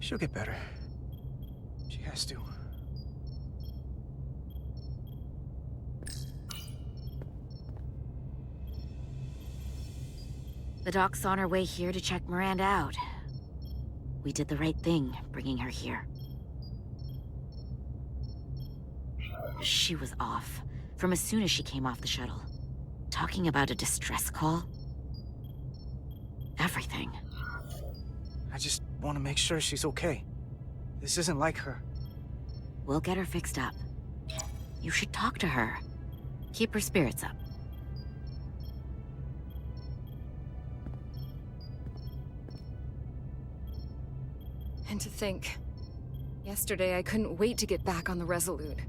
She'll get better. She has to. The doc's on her way here to check Miranda out. We did the right thing, bringing her here. She was off, from as soon as she came off the shuttle. Talking about a distress call. Everything. I just want to make sure she's okay. This isn't like her. We'll get her fixed up. You should talk to her. Keep her spirits up. And to think, yesterday I couldn't wait to get back on the Resolute.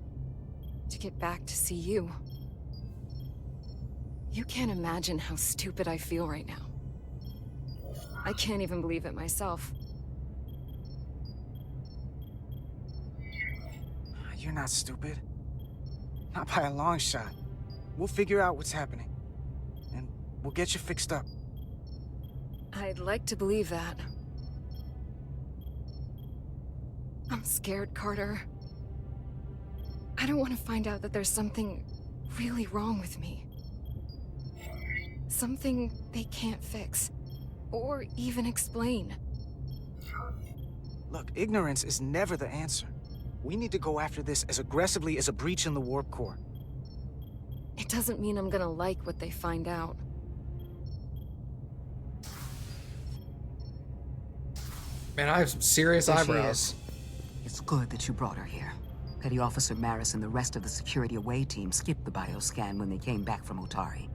To get back to see you. You can't imagine how stupid I feel right now. I can't even believe it myself. You're not stupid. Not by a long shot. We'll figure out what's happening. And we'll get you fixed up. I'd like to believe that. I'm scared, Carter. I don't want to find out that there's something really wrong with me. Something they can't fix. Or even explain. Look, ignorance is never the answer. We need to go after this as aggressively as a breach in the warp core. It doesn't mean I'm gonna like what they find out. Man, I have some serious There she eyebrows. is. It's good that you brought her here. Petty Officer Maris and the rest of the security away team skipped the bioscan when they came back from Otari.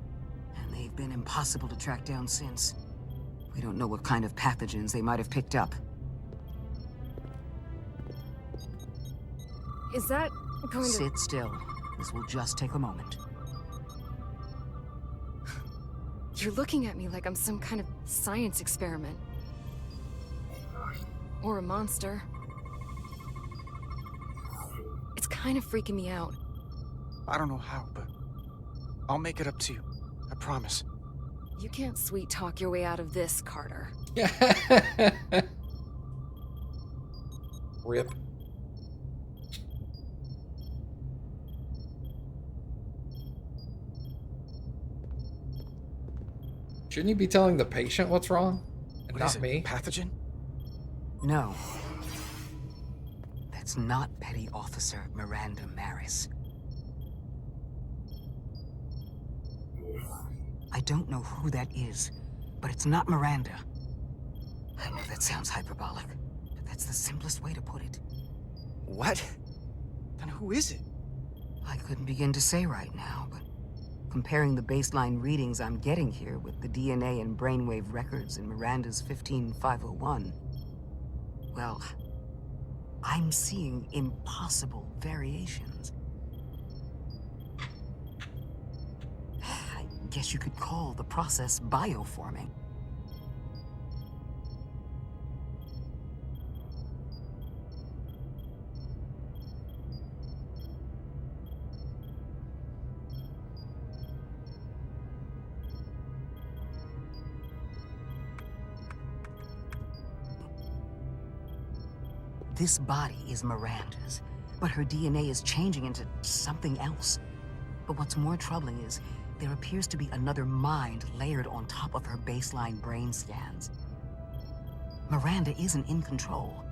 And they've been impossible to track down since. We don't know what kind of pathogens they might have picked up. Is that going to... Sit still. This will just take a moment. You're looking at me like I'm some kind of science experiment. Or a monster. It's kind of freaking me out. I don't know how, but I'll make it up to you. I promise. You can't sweet talk your way out of this, Carter. Rip. Shouldn't you be telling the patient what's wrong? And What is not it? me? Pathogen? No. That's not Petty Officer Miranda Maris. I don't know who that is, but it's not Miranda. I know that sounds hyperbolic, but that's the simplest way to put it. What? Then who is it? I couldn't begin to say right now, but comparing the baseline readings I'm getting here with the DNA and brainwave records in Miranda's 15501, well, I'm seeing impossible variations. I guess you could call the process bioforming. This body is Miranda's, but her DNA is changing into something else. But what's more troubling is there appears to be another mind layered on top of her baseline brain scans. Miranda isn't in control.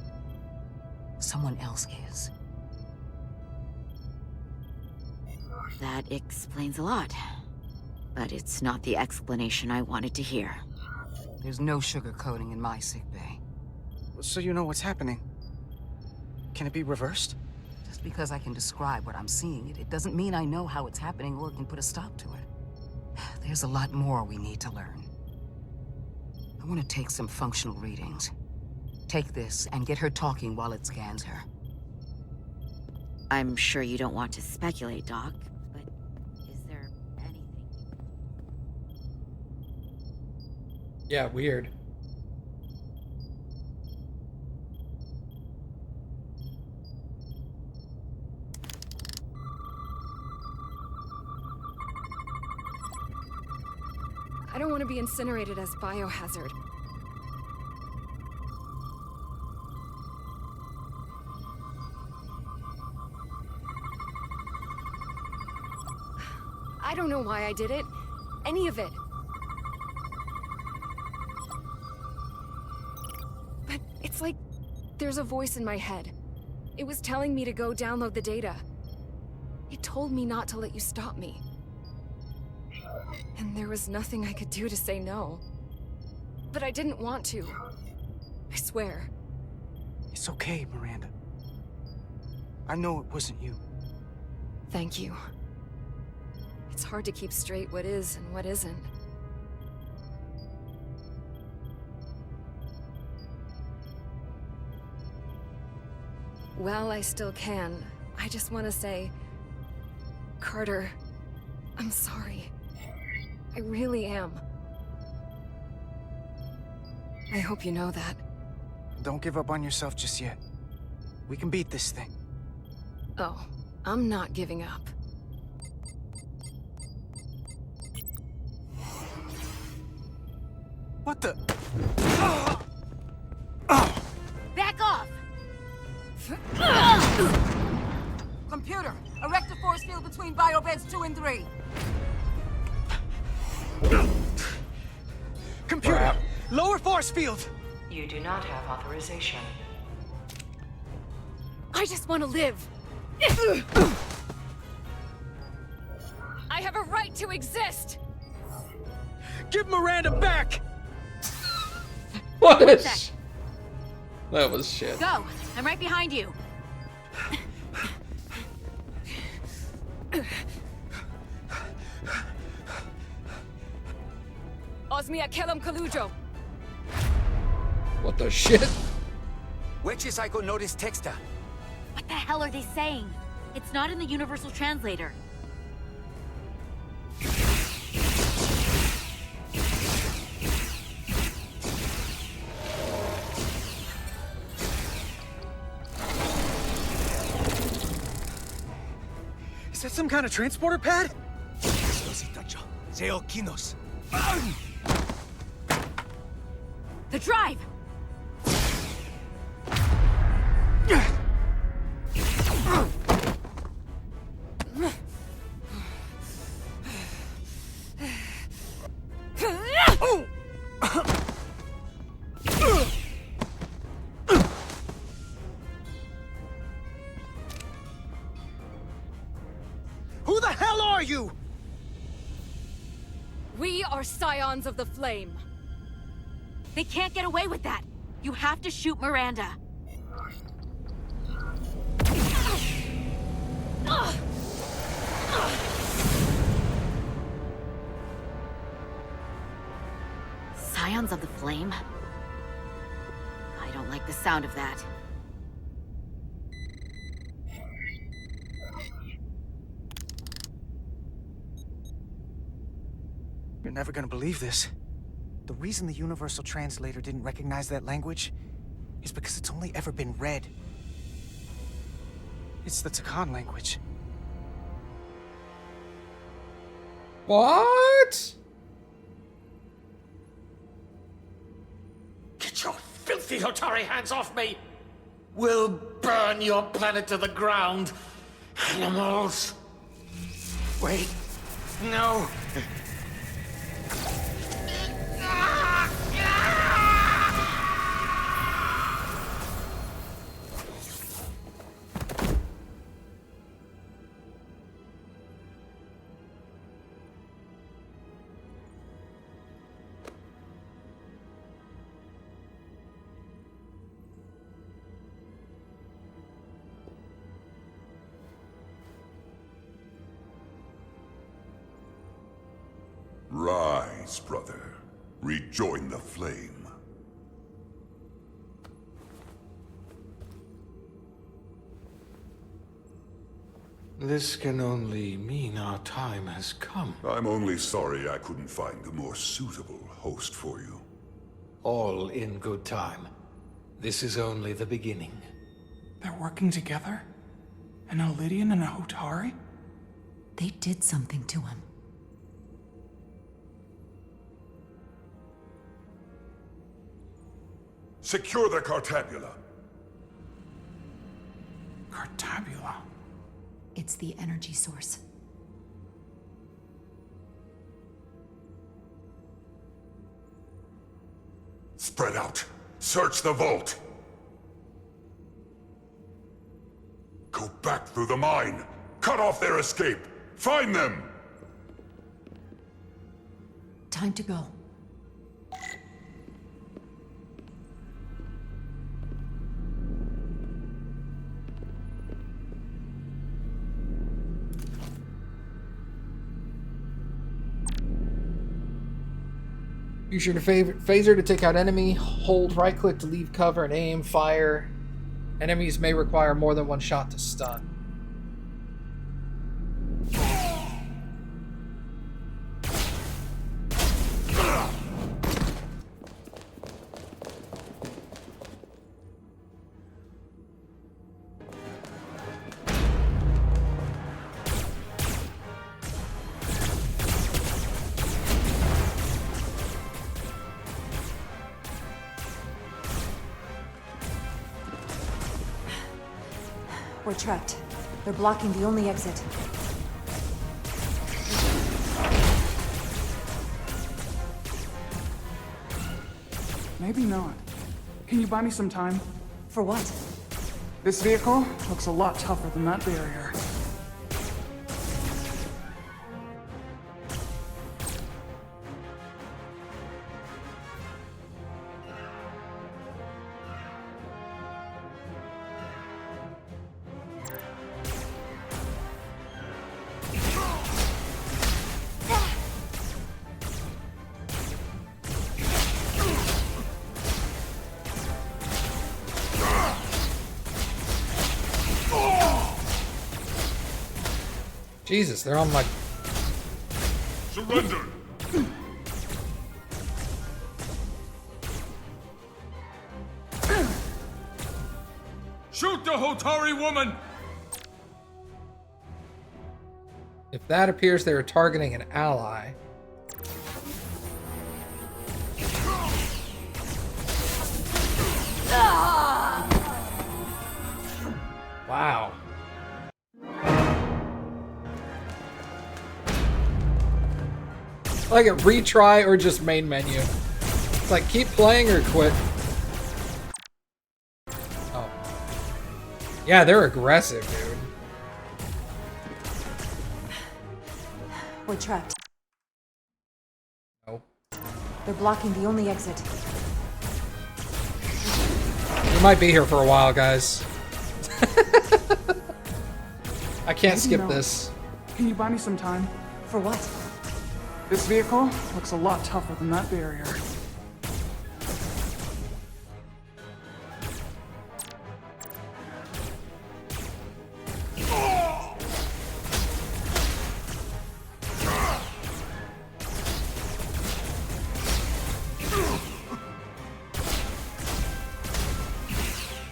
Someone else is. That explains a lot. But it's not the explanation I wanted to hear. There's no sugarcoating in my sickbay. So you know what's happening. Can it be reversed? Just because I can describe what I'm seeing, it doesn't mean I know how it's happening or can put a stop to it. There's a lot more we need to learn. I want to take some functional readings. Take this and get her talking while it scans her. I'm sure you don't want to speculate, Doc, but is there anything... Yeah, weird. I don't want to be incinerated as biohazard. don't know why I did it. Any of it. But it's like there's a voice in my head. It was telling me to go download the data. It told me not to let you stop me. And there was nothing I could do to say no. But I didn't want to. I swear. It's okay, Miranda. I know it wasn't you. Thank you. It's hard to keep straight what is and what isn't. Well, I still can. I just want to say... Carter, I'm sorry. I really am. I hope you know that. Don't give up on yourself just yet. We can beat this thing. Oh, I'm not giving up. What the? Back off! Computer, erect a force field between biobeds 2 and 3. Computer, lower force field! You do not have authorization. I just want to live. I have a right to exist! Give Miranda back! What One is? sec. That was shit. Go! I'm right behind you. AwesomeMattG Kalujo. What the shit? Which is I could notice texta. What the hell are they saying? It's not in the Universal Translator. Is that some kind of transporter pad? The drive! Who the hell are you? We are Scions of the Flame. They can't get away with that. You have to shoot Miranda. Scions of the Flame? I don't like the sound of that. You're never gonna believe this. The reason the Universal Translator didn't recognize that language is because it's only ever been read. It's the Takan language. What? Get your filthy Hotari hands off me! We'll burn your planet to the ground, animals! Wait, no! Rise, brother. Rejoin the flame. This can only mean our time has come. I'm only sorry I couldn't find a more suitable host for you. All in good time. This is only the beginning. They're working together? An Elidian and a Hotari? They did something to him. Secure the Cartabula. Cartabula? It's the energy source. Spread out. Search the vault. Go back through the mine. Cut off their escape. Find them! Time to go. Use your phaser to take out enemy. Hold right click to leave cover and aim, fire. Enemies may require more than one shot to stun. We're trapped. They're blocking the only exit. Maybe not. Can you buy me some time? For what? This vehicle looks a lot tougher than that barrier. Jesus, they're on my... Surrender! Shoot the Hotari woman! If that appears they are targeting an ally. Wow. Like a retry or just main menu. It's like keep playing or quit. Oh. Yeah, they're aggressive, dude. We're trapped. Nope. They're blocking the only exit. We might be here for a while, guys. I can't skip this. Can you buy me some time? For what? This vehicle looks a lot tougher than that barrier.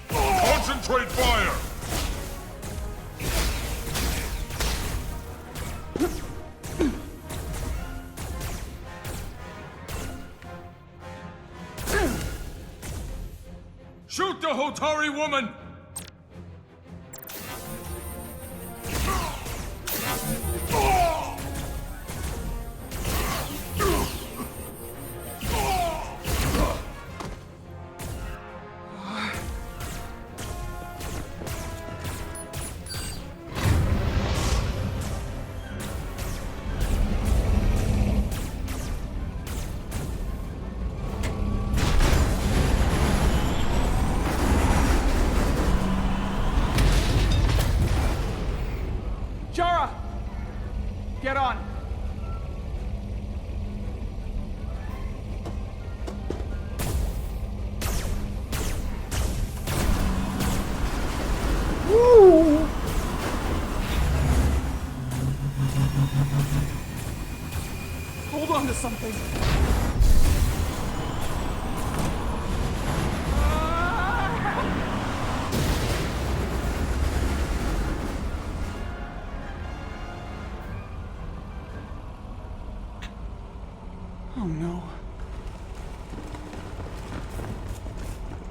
Concentrate fire! Shoot the Hotari woman! Chara! Get on! Woo! Hold on to something! Oh no.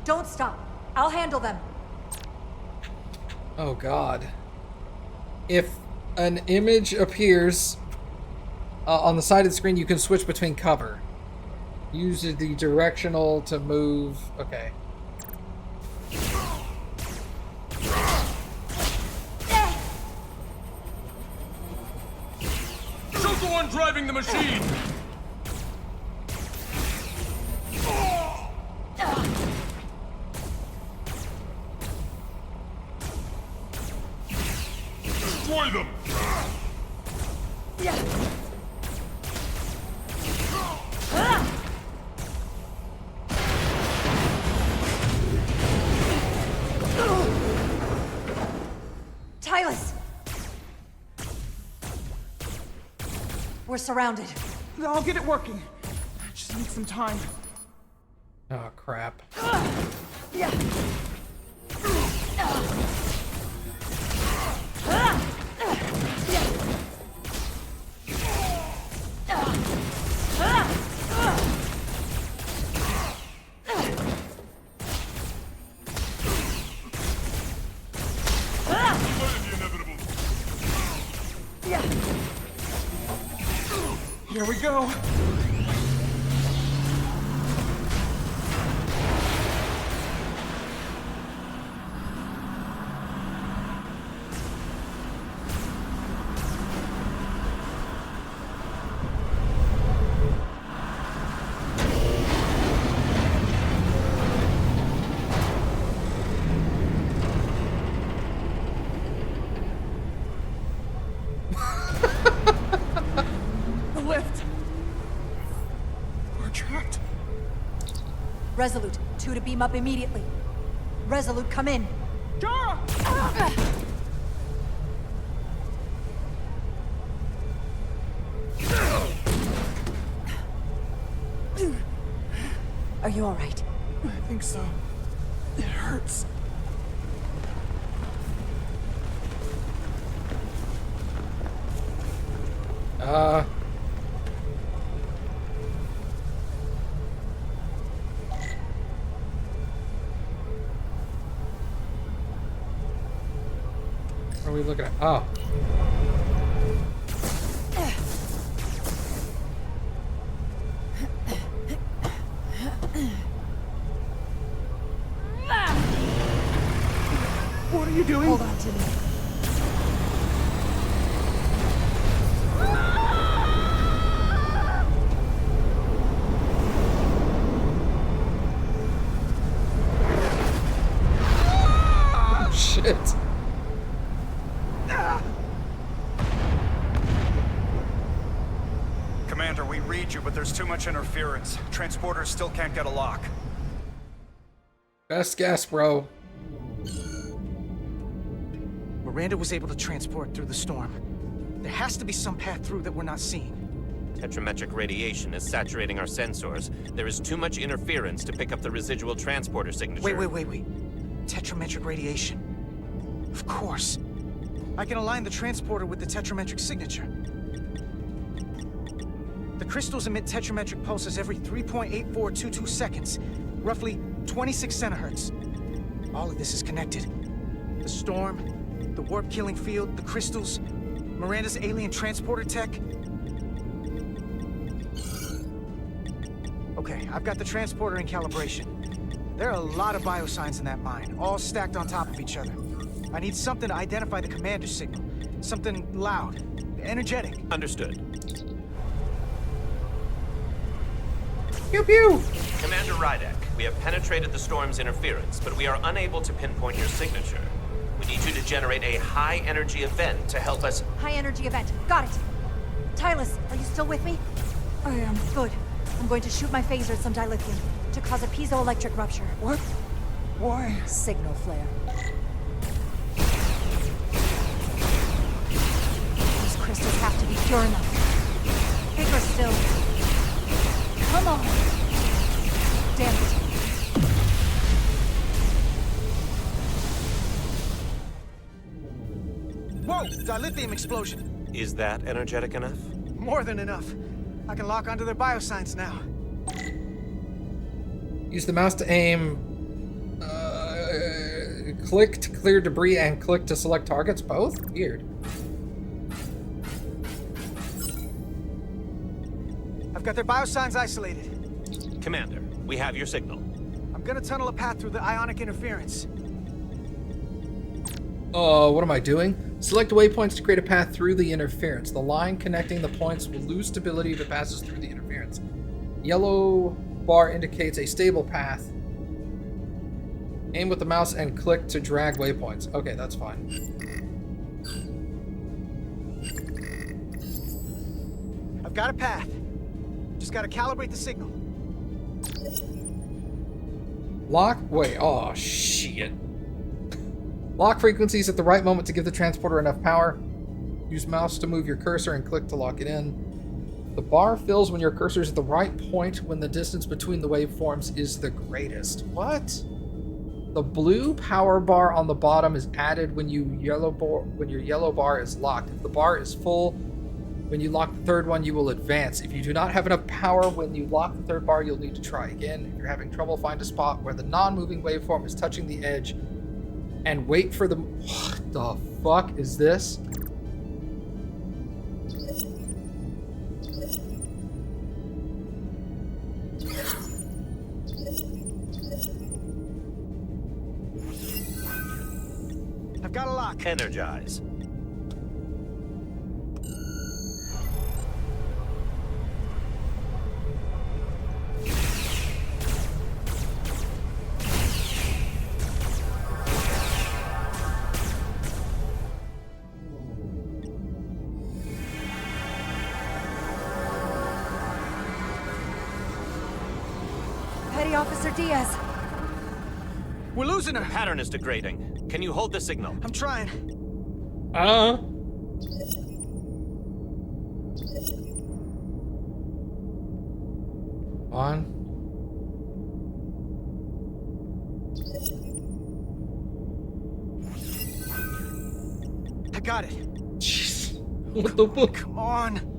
Don't stop. I'll handle them. Oh god. If an image appears on the side of the screen, you can switch between cover. Use the directional to move. Okay. Shoot the one driving the machine! Destroy them! Tyler! We're surrounded. I'll get it working. I just need some time. Oh, crap. Here we go. Resolute, 2 to beam up immediately. Resolute, come in. Jara! Are you all right? I think so. It hurts. What are we looking at? Oh. What are you doing? Hold on to me. Oh, shit. Commander, we read you, but there's too much interference. Transporters still can't get a lock. Best guess, bro. Miranda was able to transport through the storm. There has to be some path through that we're not seeing. Tetrametric radiation is saturating our sensors. There is too much interference to pick up the residual transporter signature. Wait. Tetrametric radiation. Of course. I can align the transporter with the tetrametric signature. The crystals emit tetrametric pulses every 3.8422 seconds, roughly 26 centihertz. All of this is connected. The storm, the warp-killing field, the crystals, Miranda's alien transporter tech. Okay, I've got the transporter in calibration. There are a lot of biosigns in that mine, all stacked on top of each other. I need something to identify the commander signal. Something loud, energetic. Understood. Pew pew! Commander Rydek, we have penetrated the storm's interference, but we are unable to pinpoint your signature. We need you to generate a high-energy event to help us... High energy event. Got it. Tylus, are you still with me? I am. Good. I'm going to shoot my phaser at some dilithium to cause a piezoelectric rupture. What? Why? Signal flare. Those crystals have to be pure enough. Bigger still. Come on. Damn it. Whoa! Dilithium explosion! Is that energetic enough? More than enough. I can lock onto their biosigns now. Use the mouse to aim. Click to clear debris and click to select targets. Both? Weird. I've got their biosigns isolated. Commander, we have your signal. I'm gonna tunnel a path through the ionic interference. What am I doing? Select waypoints to create a path through the interference. The line connecting the points will lose stability if it passes through the interference. Yellow bar indicates a stable path. Aim with the mouse and click to drag waypoints. Okay, that's fine. I've got a path. Just gotta calibrate the signal. Lock? Wait, oh shit. Lock frequencies at the right moment to give the transporter enough power. Use mouse to move your cursor and click to lock it in. The bar fills when your cursor is at the right point when the distance between the waveforms is the greatest. What? The blue power bar on the bottom is added when your yellow bar is locked. If the bar is full, when you lock the third one, you will advance. If you do not have enough power when you lock the third bar, you'll need to try again. If you're having trouble, find a spot where the non-moving waveform is touching the edge and wait for the... What the fuck is this? I've got a lock. Energize. Petty Officer Diaz. We're losing her. The pattern is degrading. Can you hold the signal? I'm trying. On. I got it. Jeez. What the fuck? Come on.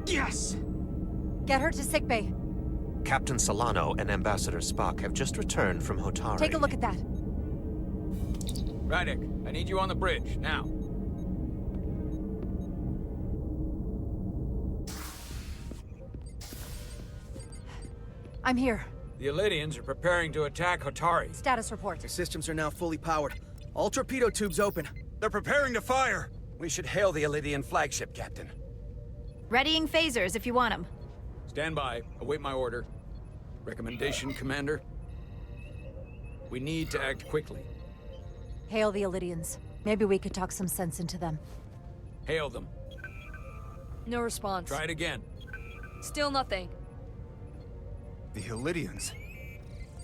Yes! Get her to sickbay. Captain Solano and Ambassador Spock have just returned from Hotari. Take a look at that. Rydick, I need you on the bridge, now. I'm here. The Elydians are preparing to attack Hotari. Status report. The systems are now fully powered. All torpedo tubes open. They're preparing to fire! We should hail the Elydian flagship, Captain. Readying phasers if you want them. Stand by. Await my order. Recommendation, Commander? We need to act quickly. Hail the Elydians. Maybe we could talk some sense into them. Hail them. No response. Try it again. Still nothing. The Elydians?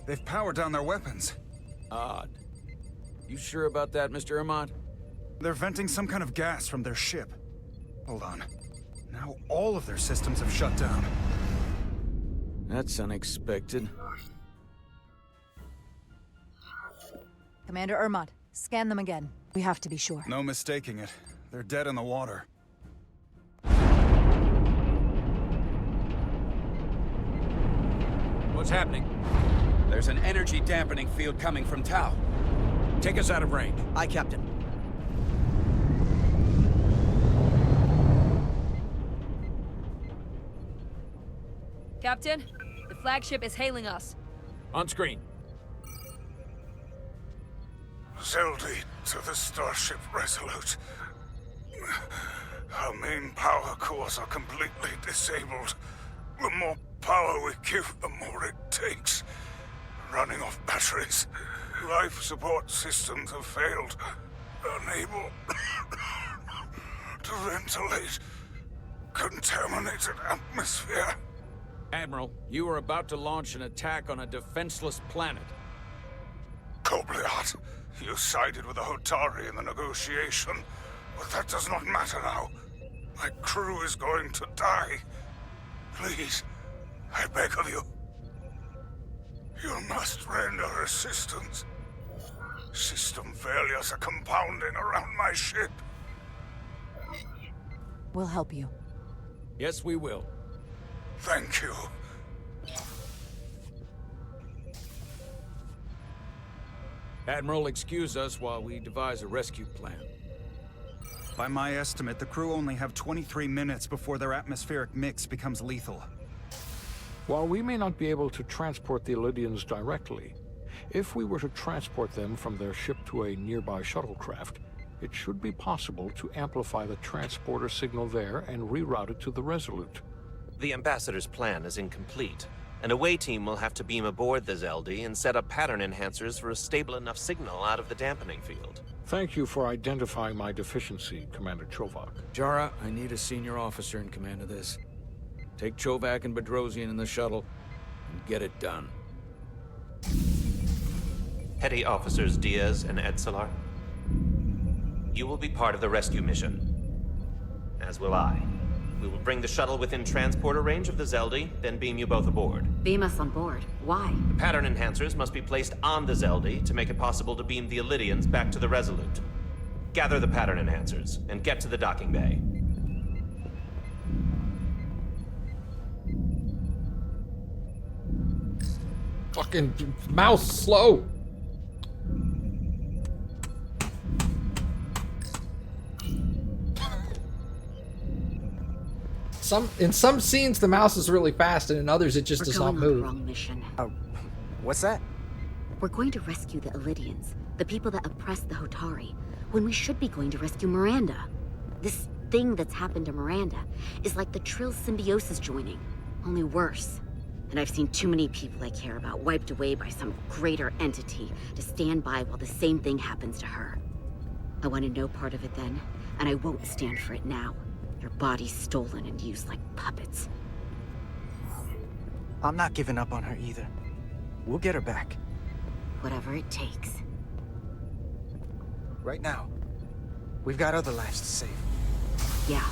They've powered down their weapons. Odd. You sure about that, Mr. Ahmad? They're venting some kind of gas from their ship. Hold on. Now all of their systems have shut down. That's unexpected. Commander Ermont, scan them again. We have to be sure. No mistaking it. They're dead in the water. What's happening? There's an energy dampening field coming from Tau. Take us out of range. Aye, Captain. Captain, the flagship is hailing us. On screen. Zeldy to the Starship Resolute. Our main power cores are completely disabled. The more power we give, the more it takes. Running off batteries. Life support systems have failed. Unable to ventilate. Contaminated atmosphere. Admiral, you are about to launch an attack on a defenseless planet. Kobliat, you sided with the Hotari in the negotiation, but that does not matter now. My crew is going to die. Please, I beg of you. You must render assistance. System failures are compounding around my ship. We'll help you. Yes, we will. Thank you. Admiral, excuse us while we devise a rescue plan. By my estimate, the crew only have 23 minutes before their atmospheric mix becomes lethal. While we may not be able to transport the Elydians directly, if we were to transport them from their ship to a nearby shuttlecraft, it should be possible to amplify the transporter signal there and reroute it to the Resolute. The Ambassador's plan is incomplete. An away team will have to beam aboard the Zeldi and set up pattern enhancers for a stable enough signal out of the dampening field. Thank you for identifying my deficiency, Commander Chovak. Jara, I need a senior officer in command of this. Take Chovak and Bedrosian in the shuttle and get it done. Petty Officers Diaz and Edsalar, you will be part of the rescue mission. As will I. We will bring the shuttle within transporter range of the Zeldi, then beam you both aboard. Beam us on board. Why? The pattern enhancers must be placed on the Zeldi to make it possible to beam the Elydians back to the Resolute. Gather the pattern enhancers and get to the docking bay. Fucking mouse slow. In some scenes the mouse is really fast, and in others it just does not We're going on move. the wrong mission. What's that? We're going to rescue the Elydians, the people that oppressed the Hotari, when we should be going to rescue Miranda. This thing that's happened to Miranda is like the Trill symbiosis joining, only worse. And I've seen too many people I care about wiped away by some greater entity to stand by while the same thing happens to her. I wanted no part of it then, and I won't stand for it now. Your body's stolen and used like puppets. I'm not giving up on her either. We'll get her back. Whatever it takes. Right now, we've got other lives to save. Yeah.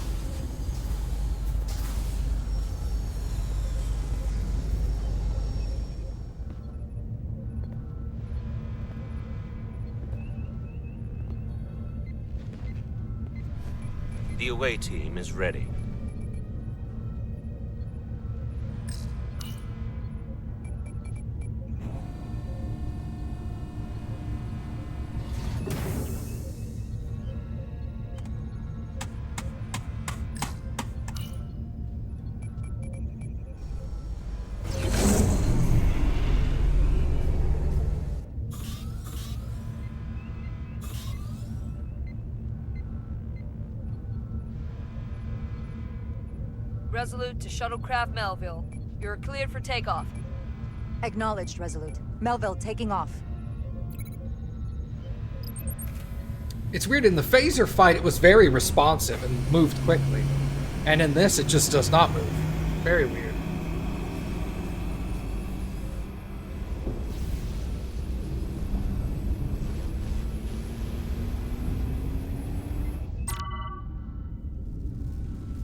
The away team is ready. Resolute to Shuttlecraft Melville. You're cleared for takeoff. Acknowledged, Resolute. Melville taking off. It's weird, in the phaser fight it was very responsive and moved quickly. And in this it just does not move. Very weird.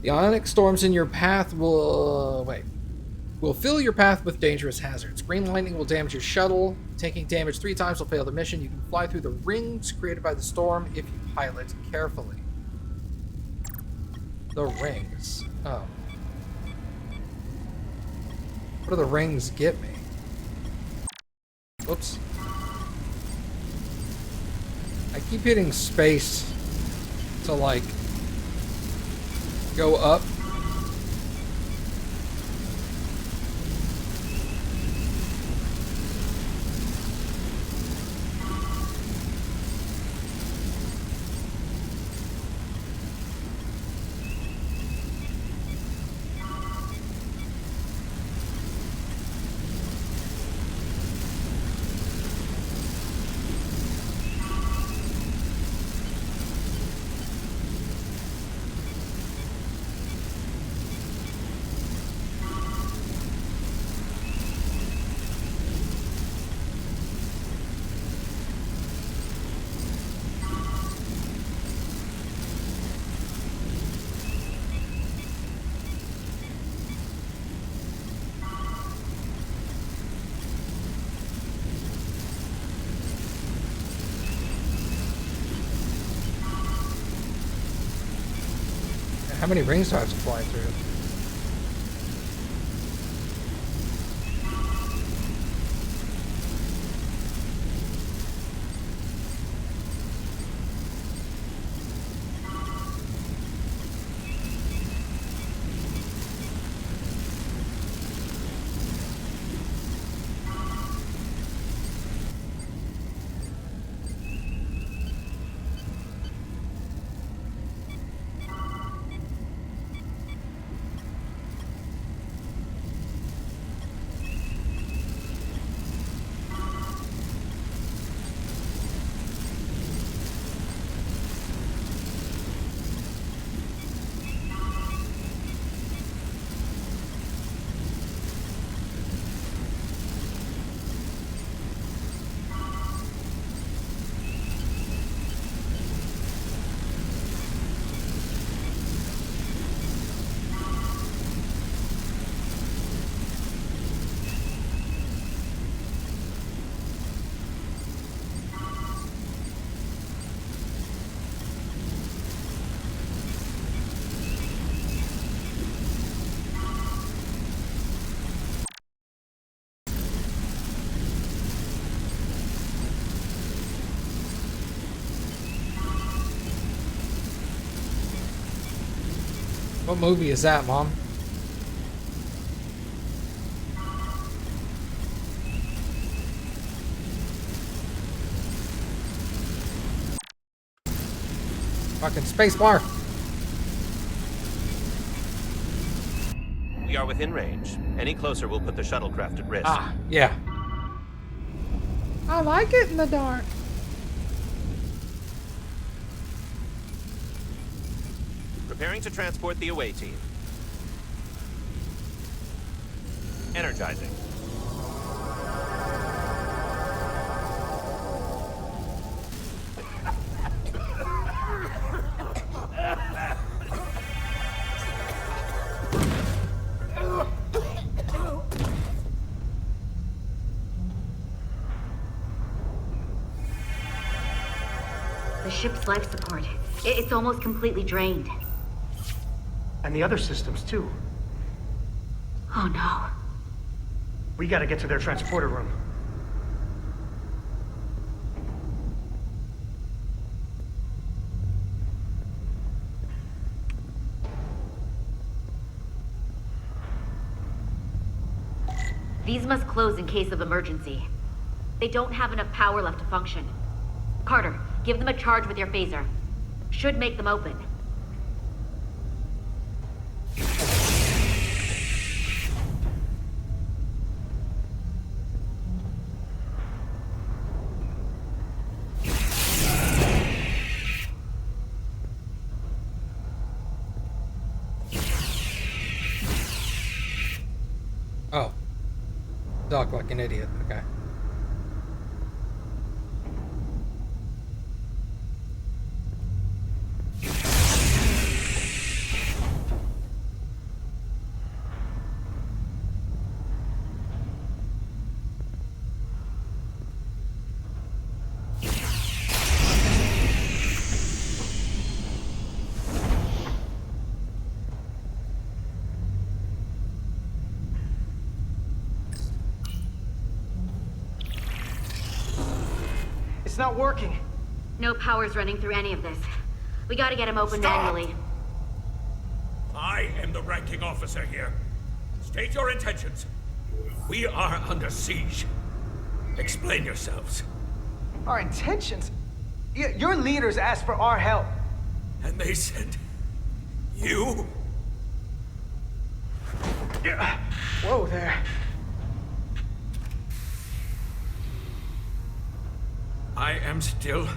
The ionic storms in your path will fill your path with dangerous hazards. Green lightning will damage your shuttle. Taking damage 3 times will fail the mission. You can fly through the rings created by the storm if you pilot carefully. The rings. Oh. What do the rings get me? Whoops. I keep hitting space to, like, go up. How many rings do I have to fly through? What movie is that, Mom? Fucking space bar. We are within range. Any closer will put the shuttlecraft at risk. Ah, yeah. I like it in the dark. Preparing to transport the away team. Energizing. The ship's life support. It's almost completely drained. And the other systems, too. Oh no. We gotta get to their transporter room. These must close in case of emergency. They don't have enough power left to function. Carter, give them a charge with your phaser. Should make them open. Oh. Duck like an idiot. Okay. It's not working. No power's running through any of this. We gotta get him open manually. I am the ranking officer here. State your intentions. We are under siege. Explain yourselves. Our intentions? Your leaders asked for our help. And they sent you? Yeah. Whoa there. I am still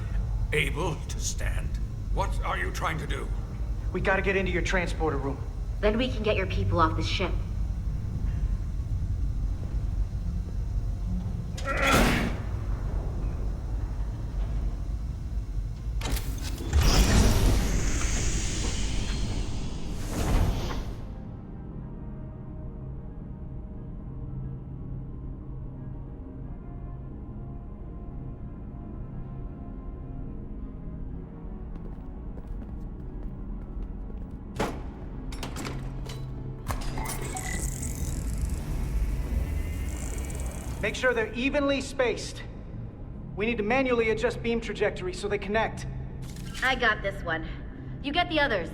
able to stand. What are you trying to do? We gotta get into your transporter room. Then we can get your people off this ship. Make sure they're evenly spaced. We need to manually adjust beam trajectory so they connect. I got this one. You get the others.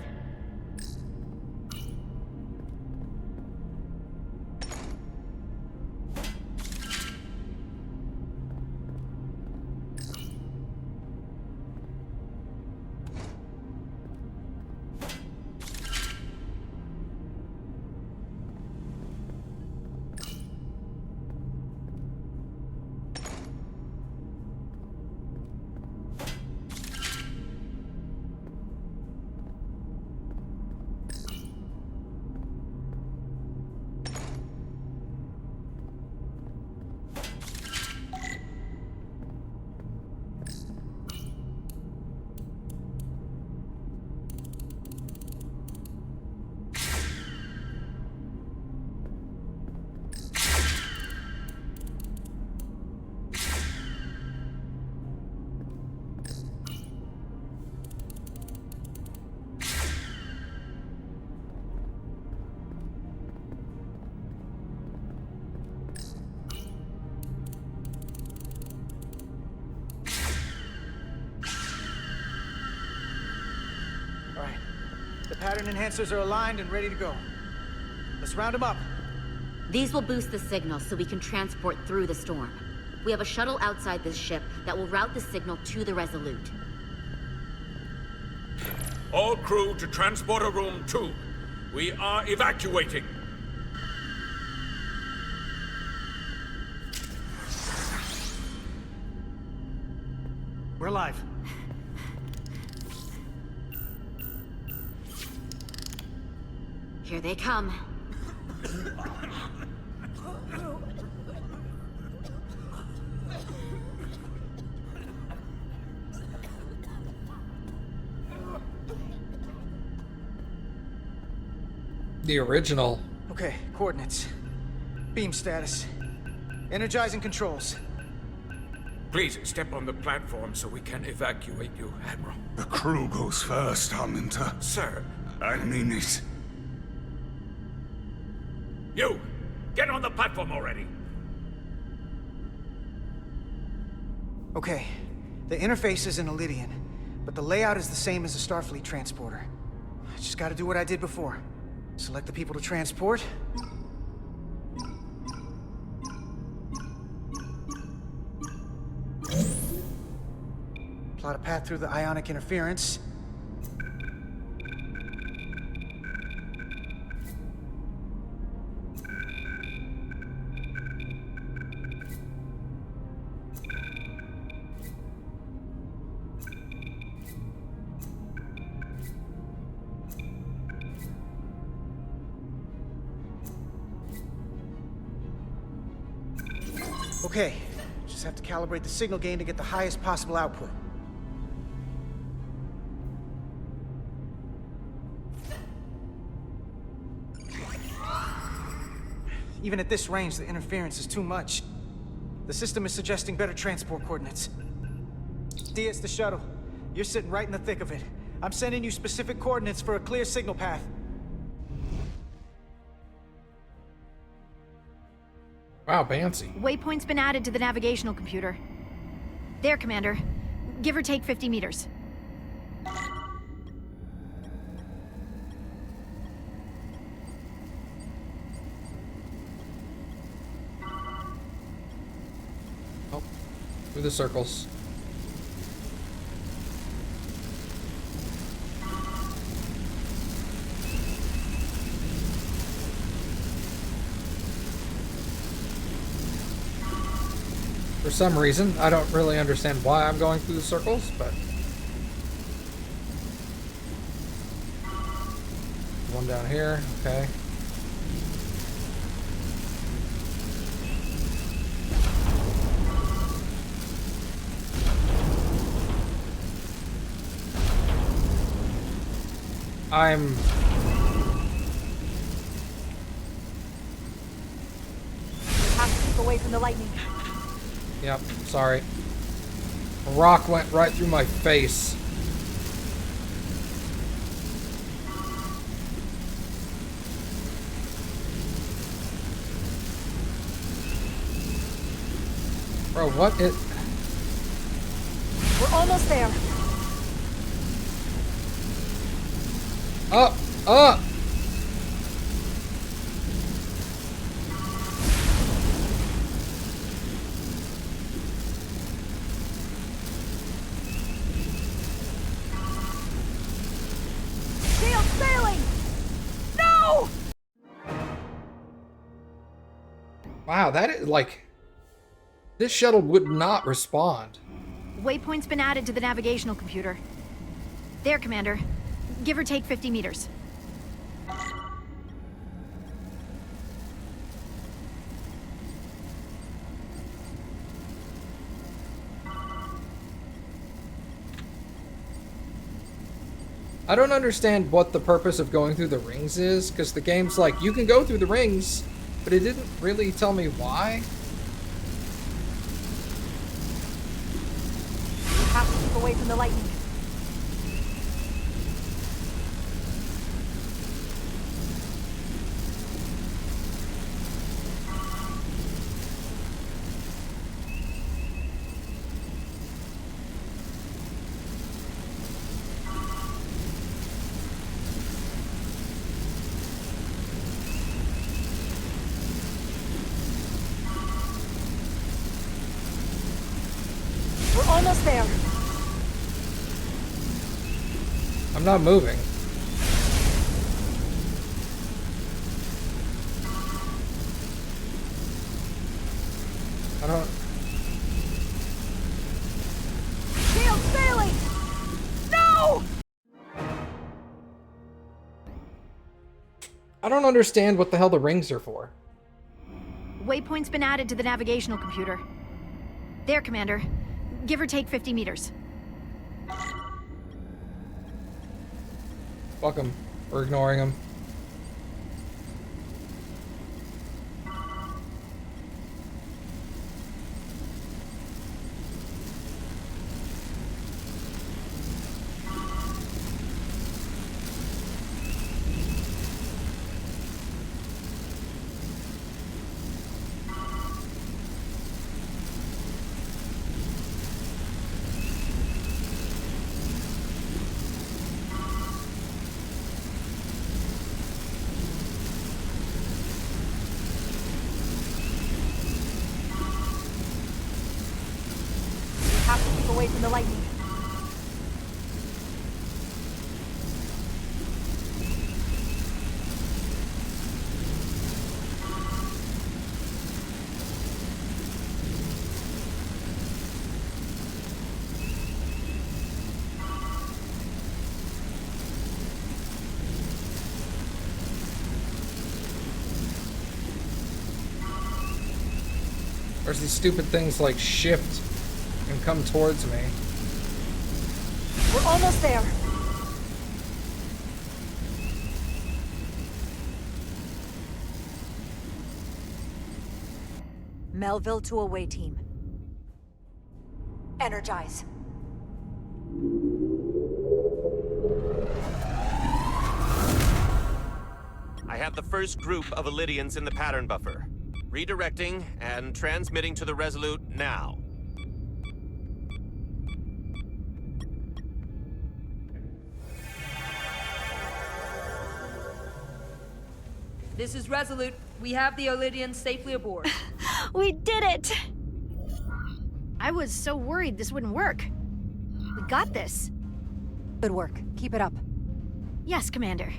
Pattern enhancers are aligned and ready to go. Let's round them up. These will boost the signal so we can transport through the storm. We have a shuttle outside this ship that will route the signal to the Resolute. All crew to Transporter Room 2. We are evacuating. We're alive. Here they come. The original. Okay, coordinates. Beam status. Energizing controls. Please step on the platform so we can evacuate you, Admiral. The crew goes first, Arminta. Sir. I mean it. You! Get on the platform already! Okay, the interface is in Elydian, but the layout is the same as a Starfleet transporter. I just gotta do what I did before. Select the people to transport. Plot a path through the ionic interference. Okay, just have to calibrate the signal gain to get the highest possible output. Even at this range, the interference is too much. The system is suggesting better transport coordinates. Diaz, the shuttle. You're sitting right in the thick of it. I'm sending you specific coordinates for a clear signal path. Wow, Bancy. Waypoint's been added to the navigational computer. There, Commander. Give or take 50 meters. Oh, through the circles. For some reason, I don't really understand why I'm going through the circles, but... One down here, okay. I'm... Have to keep away from the lightning. Yep, sorry. A rock went right through my face. Bro, what it... We're almost there. Up! Up! Wow, that is like... This shuttle would not respond. Waypoint's been added to the navigational computer. There, Commander. Give or take 50 meters. I don't understand what the purpose of going through the rings is, because the game's like, you can go through the rings, but it didn't really tell me why. We have to keep away from the lightning. almost there. I'm not moving. I don't... Shield's failing! No! I don't understand what the hell the rings are for. Waypoint's been added to the navigational computer. There, Commander. Give or take 50 meters. Fuck him. We're ignoring him. Have to keep away from the lightning. There's these stupid things like shift and come towards me. We're almost there. Melville to away team. Energize. I have the first group of Illydians in the pattern buffer. Redirecting and transmitting to the Resolute now. This is Resolute. We have the Illydians safely aboard. We did it! I was so worried this wouldn't work. We got this. Good work. Keep it up. Yes, Commander.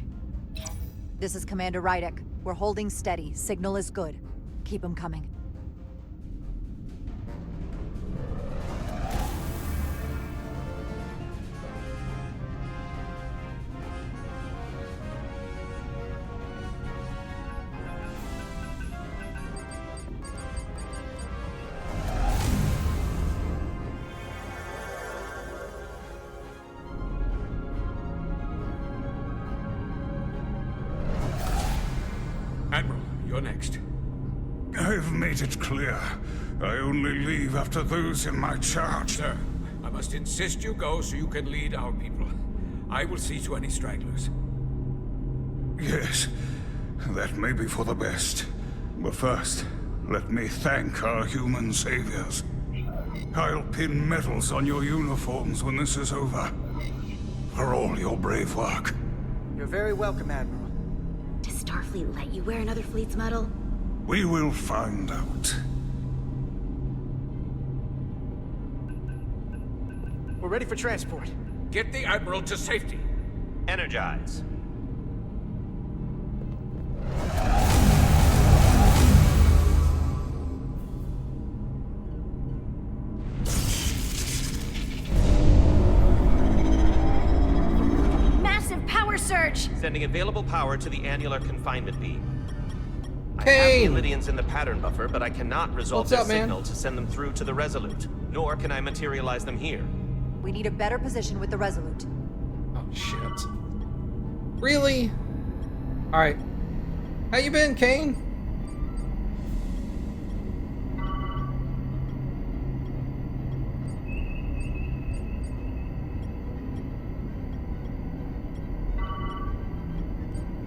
This is Commander Rydek. We're holding steady. Signal is good. Keep them coming. Admiral, you're next. I've made it clear. I only leave after those in my charge. Sir, I must insist you go so you can lead our people. I will see to any stragglers. Yes, that may be for the best. But first, let me thank our human saviors. I'll pin medals on your uniforms when this is over. For all your brave work. You're very welcome, Admiral. Does Starfleet let you wear another fleet's medal? We will find out. We're ready for transport. Get the Admiral to safety. Energize. Massive power surge! Sending available power to the annular confinement beam. I Hey! have the Illydians in the pattern buffer, but I cannot resolve What's their up, man? signal to send them through to the Resolute. Nor can I materialize them here. We need a better position with the Resolute. Oh, shit. Really? Alright. How you been, Kane?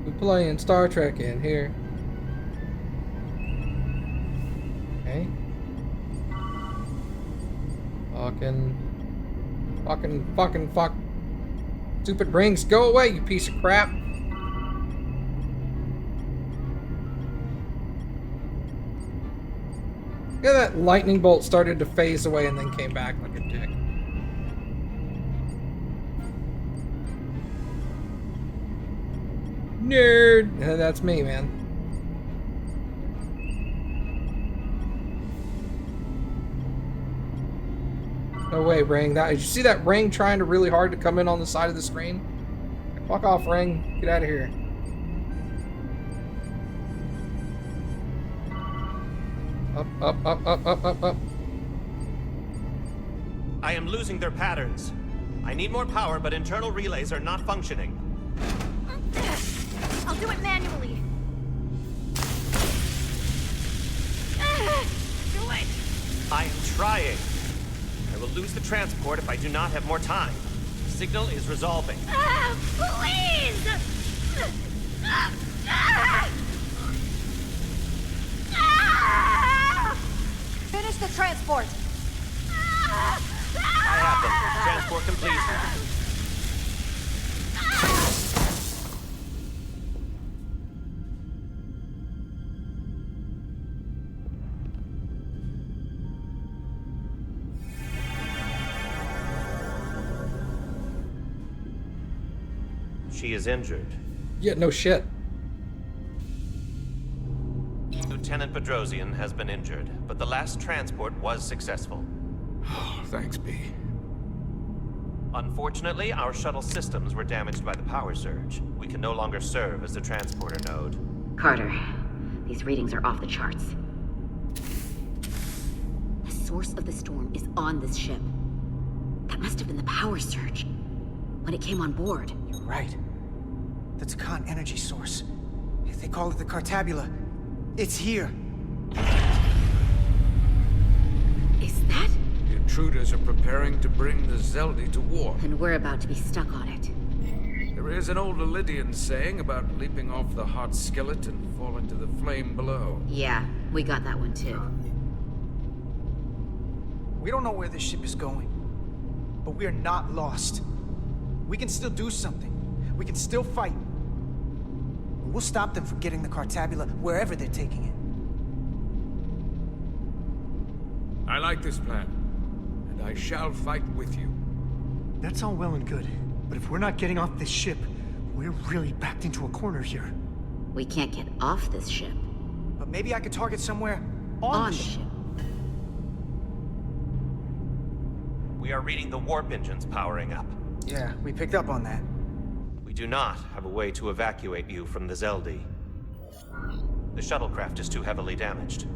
We playing Star Trek in here. Okay. Fuck. Stupid rings, go away, you piece of crap. Yeah, that lightning bolt started to phase away and then came back like a dick. Nerd! That's me, man. No way, Ring. Did you see that Ring trying to really hard to come in on the side of the screen? Fuck off, Ring. Get out of here. Up. I am losing their patterns. I need more power, but internal relays are not functioning. I'll do it manually. Do it! I am trying. I will lose the transport if I do not have more time. The signal is resolving. Please! Finish the transport. I have them. Transport complete. She is injured. Yeah, no shit. Lieutenant Bedrosian has been injured, but the last transport was successful. Thanks, B. Unfortunately, our shuttle systems were damaged by the power surge. We can no longer serve as the transporter node. Carter, these readings are off the charts. The source of the storm is on this ship. That must have been the power surge when it came on board. You're right. The Takan energy source. If they call it the Cartabula, it's here. Is that? The intruders are preparing to bring the Zeldi to war. And we're about to be stuck on it. There is an old Illydian saying about leaping off the hot skillet and falling to the flame below. Yeah, we got that one too. We don't know where this ship is going, but we are not lost. We can still do something. We can still fight. We'll stop them from getting the Cartabula wherever they're taking it. I like this plan, and I shall fight with you. That's all well and good, but if we're not getting off this ship, we're really backed into a corner here. We can't get off this ship. But maybe I could target somewhere on the ship. We are reading the warp engines powering up. Yeah, we picked up on that. We do not have a way to evacuate you from the Zeldi. The shuttlecraft is too heavily damaged.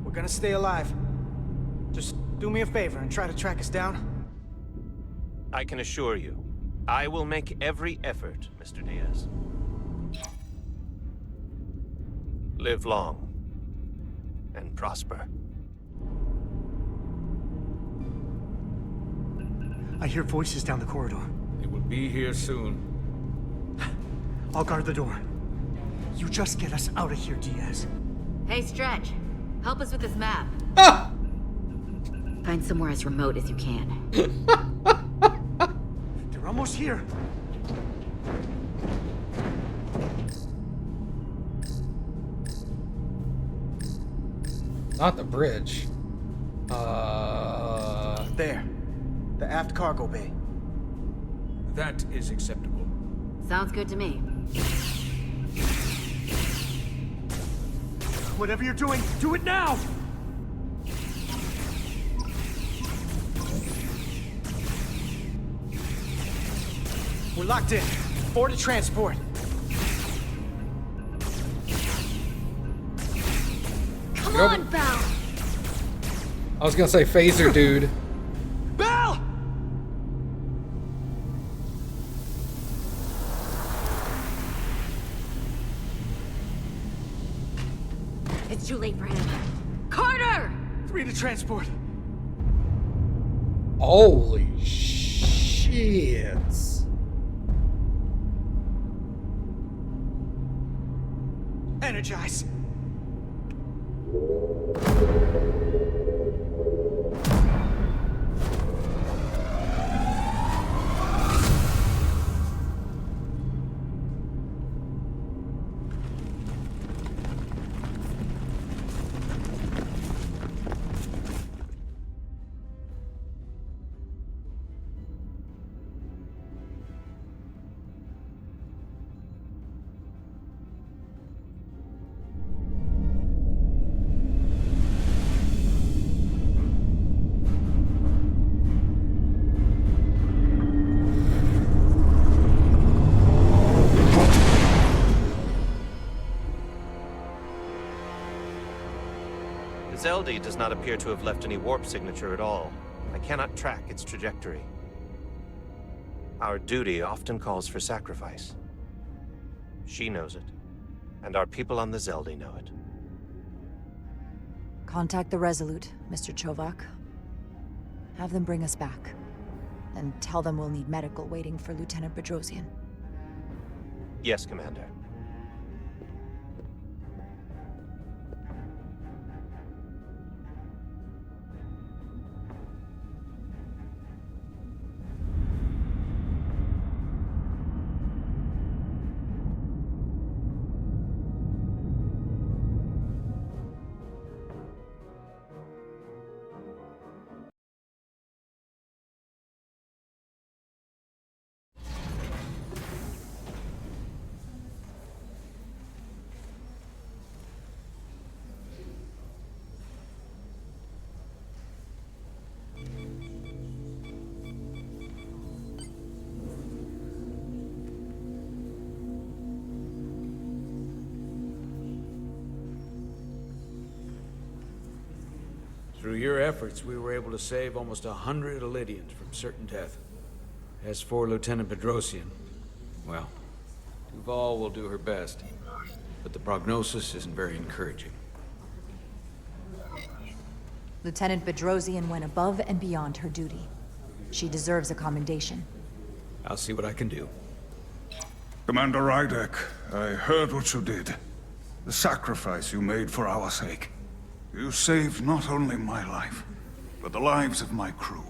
We're gonna stay alive. Just do me a favor and try to track us down. I can assure you, I will make every effort, Mr. Diaz. Live long and prosper. I hear voices down the corridor. They will be here soon. I'll guard the door. You just get us out of here, Diaz. Hey, Stretch. Help us with this map. Find somewhere as remote as you can. They're almost here. Not the bridge. There. The aft cargo bay. That is acceptable. Sounds good to me. Whatever you're doing, do it now! We're locked in. Board the transport. Come on, Belle! I was gonna say phaser, dude. Belle! It's too late for him. Carter! 3 to transport. Holy shit. Energize. The Zeldi does not appear to have left any warp signature at all. I cannot track its trajectory. Our duty often calls for sacrifice. She knows it, and our people on the Zeldi know it. Contact the Resolute, Mr. Chovak. Have them bring us back. And tell them we'll need medical waiting for Lieutenant Bedrosian. Yes, Commander. Through your efforts, we were able to save almost 100 Elydians from certain death. As for Lieutenant Bedrosian, well, Duval will do her best, but the prognosis isn't very encouraging. Lieutenant Bedrosian went above and beyond her duty. She deserves a commendation. I'll see what I can do. Commander Rydek, I heard what you did. The sacrifice you made for our sake. You saved not only my life, but the lives of my crew.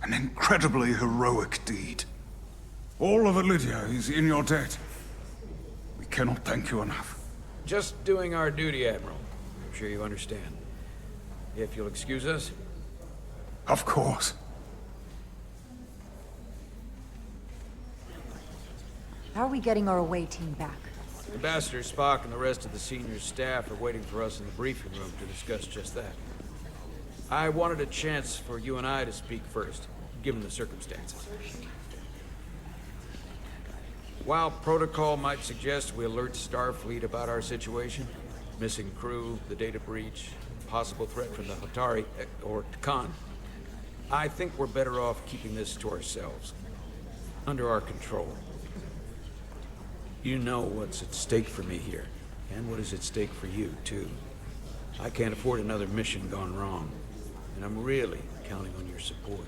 An incredibly heroic deed. All of Elydia is in your debt. We cannot thank you enough. Just doing our duty, Admiral. I'm sure you understand. If you'll excuse us? Of course. How are we getting our away team back? Ambassador Spock and the rest of the senior staff are waiting for us in the briefing room to discuss just that. I wanted a chance for you and I to speak first, given the circumstances. While protocol might suggest we alert Starfleet about our situation, missing crew, the data breach, possible threat from the Hotari, or Khan, I think we're better off keeping this to ourselves, under our control. You know what's at stake for me here, and what is at stake for you, too. I can't afford another mission gone wrong, and I'm really counting on your support.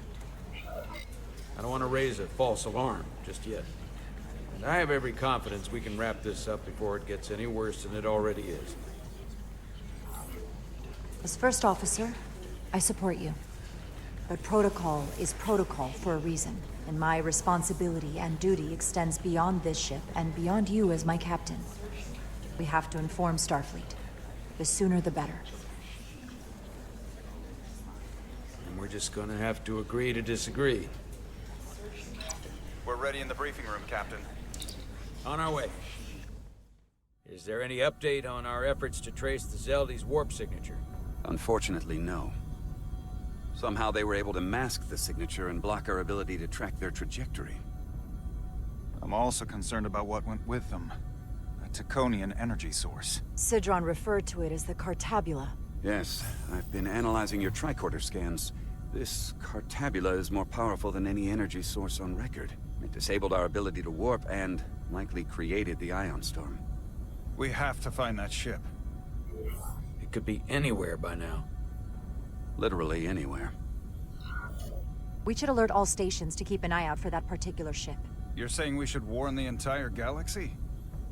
I don't want to raise a false alarm just yet, and I have every confidence we can wrap this up before it gets any worse than it already is. As first officer, I support you. But protocol is protocol for a reason, and my responsibility and duty extends beyond this ship and beyond you as my captain. We have to inform Starfleet. The sooner the better. And we're just gonna have to agree to disagree. We're ready in the briefing room, Captain. On our way. Is there any update on our efforts to trace the Zeldi's warp signature? Unfortunately, no. Somehow they were able to mask the signature and block our ability to track their trajectory. I'm also concerned about what went with them. A Taconian energy source. Sidron referred to it as the Cartabula. Yes, I've been analyzing your tricorder scans. This Cartabula is more powerful than any energy source on record. It disabled our ability to warp and likely created the ion storm. We have to find that ship. It could be anywhere by now. Literally anywhere. We should alert all stations to keep an eye out for that particular ship. You're saying we should warn the entire galaxy?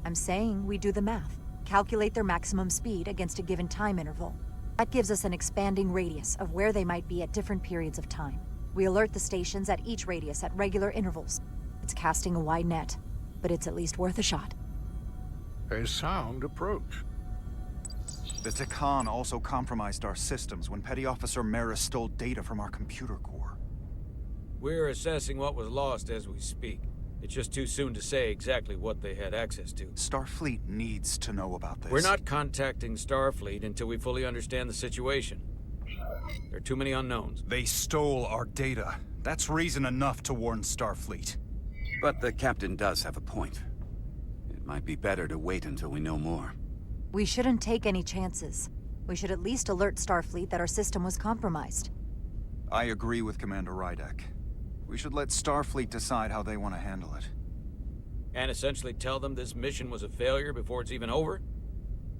I'm saying we do the math. Calculate their maximum speed against a given time interval. That gives us an expanding radius of where they might be at different periods of time. We alert the stations at each radius at regular intervals. It's casting a wide net, but it's at least worth a shot. A sound approach. The Takan also compromised our systems when Petty Officer Maris stole data from our computer core. We're assessing what was lost as we speak. It's just too soon to say exactly what they had access to. Starfleet needs to know about this. We're not contacting Starfleet until we fully understand the situation. There are too many unknowns. They stole our data. That's reason enough to warn Starfleet. But the captain does have a point. It might be better to wait until we know more. We shouldn't take any chances. We should at least alert Starfleet that our system was compromised. I agree with Commander Rydek. We should let Starfleet decide how they want to handle it. And essentially tell them this mission was a failure before it's even over?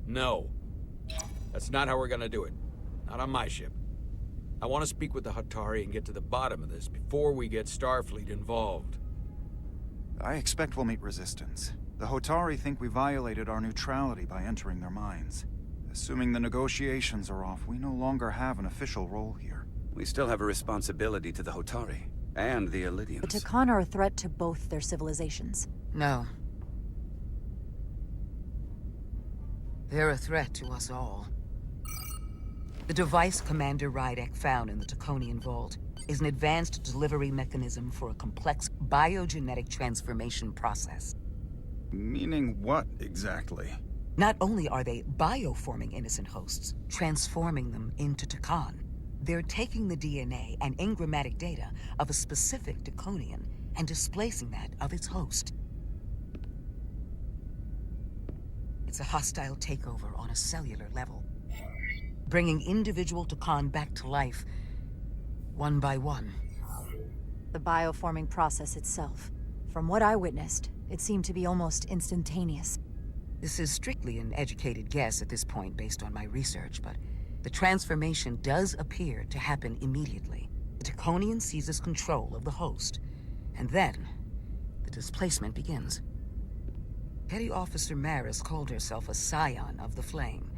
No. That's not how we're gonna do it. Not on my ship. I want to speak with the Hatari and get to the bottom of this before we get Starfleet involved. I expect we'll meet resistance. The Hotari think we violated our neutrality by entering their minds. Assuming the negotiations are off, we no longer have an official role here. We still have a responsibility to the Hotari and the The Illydians. Takan are a threat to both their civilizations. No. They're a threat to us all. The device Commander Rydek found in the Taconian Vault is an advanced delivery mechanism for a complex biogenetic transformation process. Meaning what, exactly? Not only are they bioforming innocent hosts, transforming them into Takan, they're taking the DNA and engrammatic data of a specific Taconian and displacing that of its host. It's a hostile takeover on a cellular level, bringing individual Takan back to life, one by one. The bioforming process itself. From what I witnessed, it seemed to be almost instantaneous. This is strictly an educated guess at this point based on my research, but the transformation does appear to happen immediately. The Taconian seizes control of the host, and then the displacement begins. Petty Officer Maris called herself a scion of the Flame,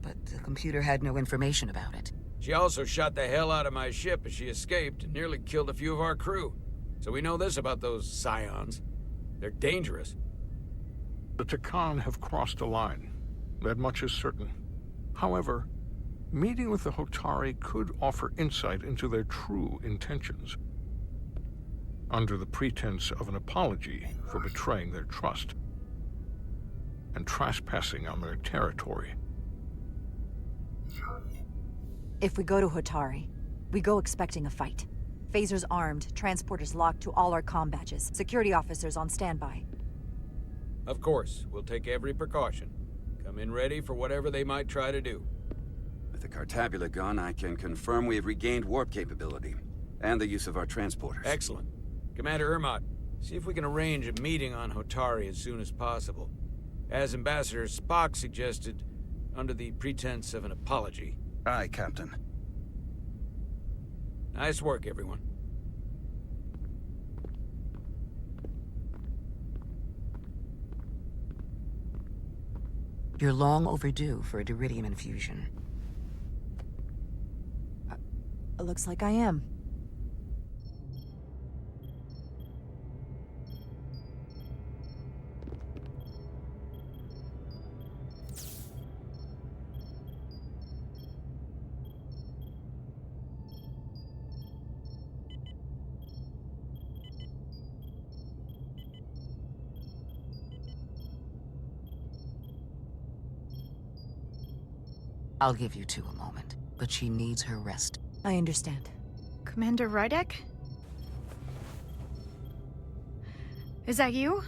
but the computer had no information about it. She also shot the hell out of my ship as she escaped and nearly killed a few of our crew. So we know this about those scions. They're dangerous. The Takan have crossed a line. That much is certain. However, meeting with the Hotari could offer insight into their true intentions. Under the pretense of an apology for betraying their trust and trespassing on their territory. If we go to Hotari, we go expecting a fight. Phasers armed, transporters locked to all our comm badges, security officers on standby. Of course, we'll take every precaution. Come in ready for whatever they might try to do. With the Cartabula gone, I can confirm we have regained warp capability and the use of our transporters. Excellent. Commander Ermot, see if we can arrange a meeting on Hotari as soon as possible. As Ambassador Spock suggested, under the pretense of an apology. Aye, Captain. Nice work, everyone. You're long overdue for a Diridium infusion. It looks like I am. I'll give you two a moment, but she needs her rest. I understand. Commander Rydek? Is that you?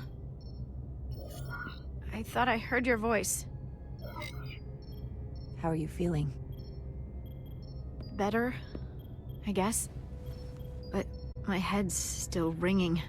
I thought I heard your voice. How are you feeling? Better, I guess. But my head's still ringing.